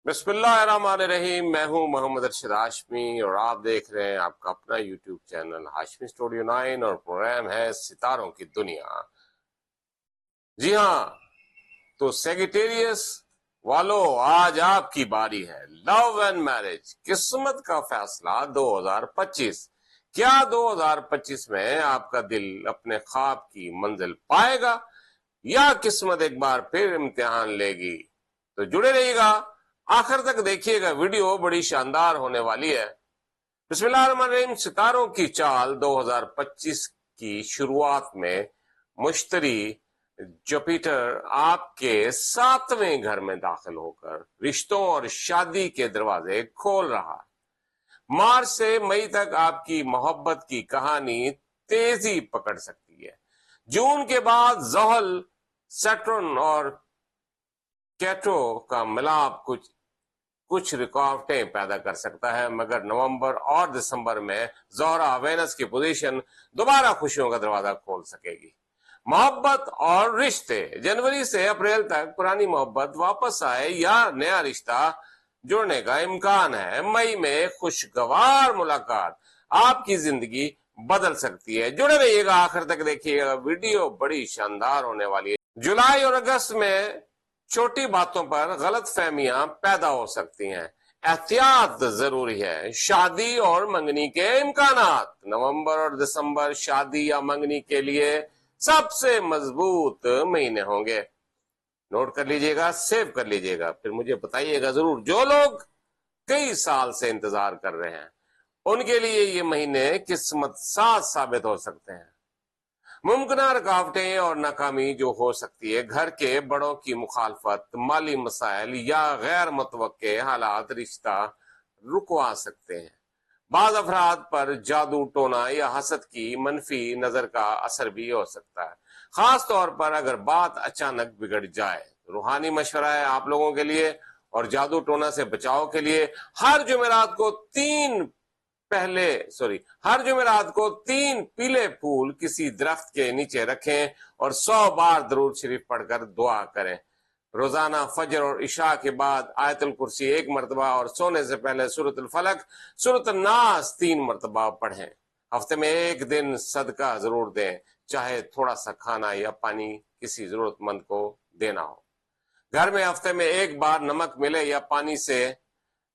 बिस्मिल्लाहिर्रहमानिर्रहीम। मैं हूं मोहम्मद अरशद हाशमी और आप देख रहे हैं आपका अपना यूट्यूब चैनल हाशमी स्टूडियो 9 और प्रोग्राम है सितारों की दुनिया। जी हां, तो सेगिटेरियस वालों, आज आपकी बारी है। लव एंड मैरिज, किस्मत का फैसला 2025। क्या 2025 में आपका दिल अपने ख्वाब की मंजिल पाएगा या किस्मत एक बार फिर इम्तिहान लेगी? तो जुड़े रहिएगा, आखिर तक देखिएगा, वीडियो बड़ी शानदार होने वाली है। बिस्मिल्लाहिर्रहमानिर्रहीम। सितारों की चाल 2025 की शुरुआत में मुश्तरी जुपिटर आपके 7वें घर में दाखिल होकर रिश्तों और शादी के दरवाजे खोल रहा है। मार्च से मई तक आपकी मोहब्बत की कहानी तेजी पकड़ सकती है। जून के बाद ज़ोहल, सैटर्न और केटो का मिलाप कुछ रुकावटें पैदा कर सकता है, मगर नवंबर और दिसंबर में ज़ोहरा वेनस की पोजीशन दोबारा खुशियों का दरवाजा खोल सकेगी। मोहब्बत और रिश्ते, जनवरी से अप्रैल तक पुरानी मोहब्बत वापस आए या नया रिश्ता जुड़ने का इम्कान है। मई में खुशगवार मुलाकात आपकी जिंदगी बदल सकती है। जुड़े रहिएगा, आखिर तक देखिएगा, वीडियो बड़ी शानदार होने वाली है। जुलाई और अगस्त में छोटी बातों पर गलत फहमियां पैदा हो सकती हैं, एहतियात जरूरी है। शादी और मंगनी के इम्कानात, नवंबर और दिसंबर शादी या मंगनी के लिए सबसे मजबूत महीने होंगे। नोट कर लीजिएगा, सेव कर लीजिएगा, फिर मुझे बताइएगा जरूर। जो लोग कई साल से इंतजार कर रहे हैं, उनके लिए ये महीने किस्मत साथ साबित हो सकते हैं। मुमकिन रुकावटें और नाकामी जो हो सकती है, घर के बड़ों की मुखालफत, माली मसाइल या गैर मुतवक्के हालात रिश्ता रुकवा सकते हैं। बाज अफराद पर जादू टोना या हसद की मनफी नजर का असर भी हो सकता है, खास तौर पर अगर बात अचानक बिगड़ जाए। रूहानी मशवरा है आप लोगों के लिए, और जादू टोना से बचाव के लिए हर जुमेरात को 3 पीले फूल किसी दरख्त के नीचे रखें और 100 बार दरूद शरीफ पढ़कर दुआ करें। रोजाना फजर और इशा के बाद आयतुल कुर्सी 1 मरतबा और सोने से पहले सूरतुल फलक, सूरतुन नास 3 मरतबा पढ़ें। हफ्ते में 1 दिन सदका जरूर दें, चाहे थोड़ा सा खाना या पानी किसी जरूरतमंद को देना हो। घर में हफ्ते में एक बार नमक मिले या पानी से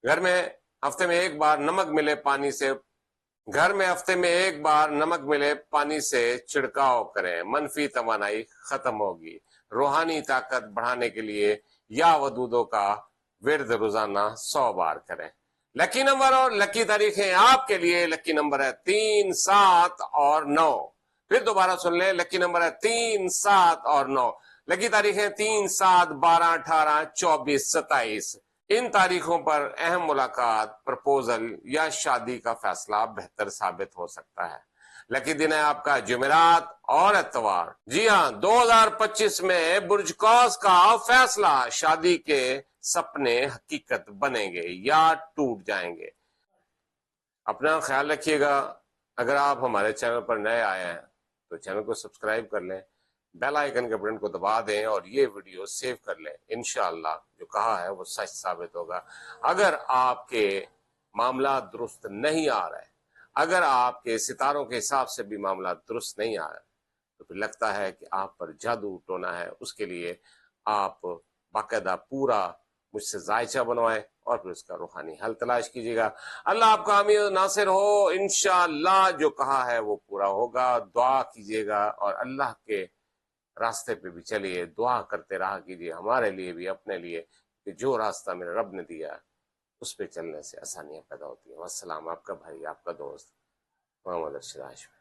घर में हफ्ते में एक बार नमक मिले पानी से छिड़काव करें, मनफी तवानाई खत्म होगी। रूहानी ताकत बढ़ाने के लिए या वदूदों का विर्द रोजाना 100 बार करें। लकी नंबर और लकी तारीखें आपके लिए, लकी नंबर है 3, 7 और 9। फिर दोबारा सुन लें, लकी नंबर है 3, 7 और 9। लकी तारीखें 3, 7, 12, 18, 24, 27। इन तारीखों पर अहम मुलाकात, प्रपोजल या शादी का फैसला बेहतर साबित हो सकता है। लकी दिन है आपका जुमेरात और इतवार। जी हां, 2025 में बुर्ज कौस का फैसला, शादी के सपने हकीकत बनेंगे या टूट जाएंगे। अपना ख्याल रखिएगा। अगर आप हमारे चैनल पर नए आए हैं तो चैनल को सब्सक्राइब कर लें, बेल आइकन के बटन को दबा दें और ये वीडियो सेव कर लें। इंशाअल्लाह जो कहा है वो सच साबित होगा। अगर आपके मामला दुरुस्त नहीं आ रहे, अगर आपके सितारों के हिसाब से भी मामला दुरुस्त नहीं आ रहा, तो फिर लगता है कि आप पर जादू टोना है। उसके लिए आप बाकायदा पूरा मुझसे जायचा बनवाएं और फिर उसका रूहानी हल तलाश कीजिएगा। अल्लाह आपका हामी नासिर हो। इंशाअल्लाह जो कहा है वो पूरा होगा। दुआ कीजिएगा और अल्लाह के रास्ते पे भी चलिए, दुआ करते रहा कीजिए, हमारे लिए भी, अपने लिए, कि जो रास्ता मेरे रब ने दिया उस पे चलने से आसानियां पैदा होती हैं। वस्सलाम, आपका भाई, आपका दोस्त मोहम्मद अरशद हाशमी।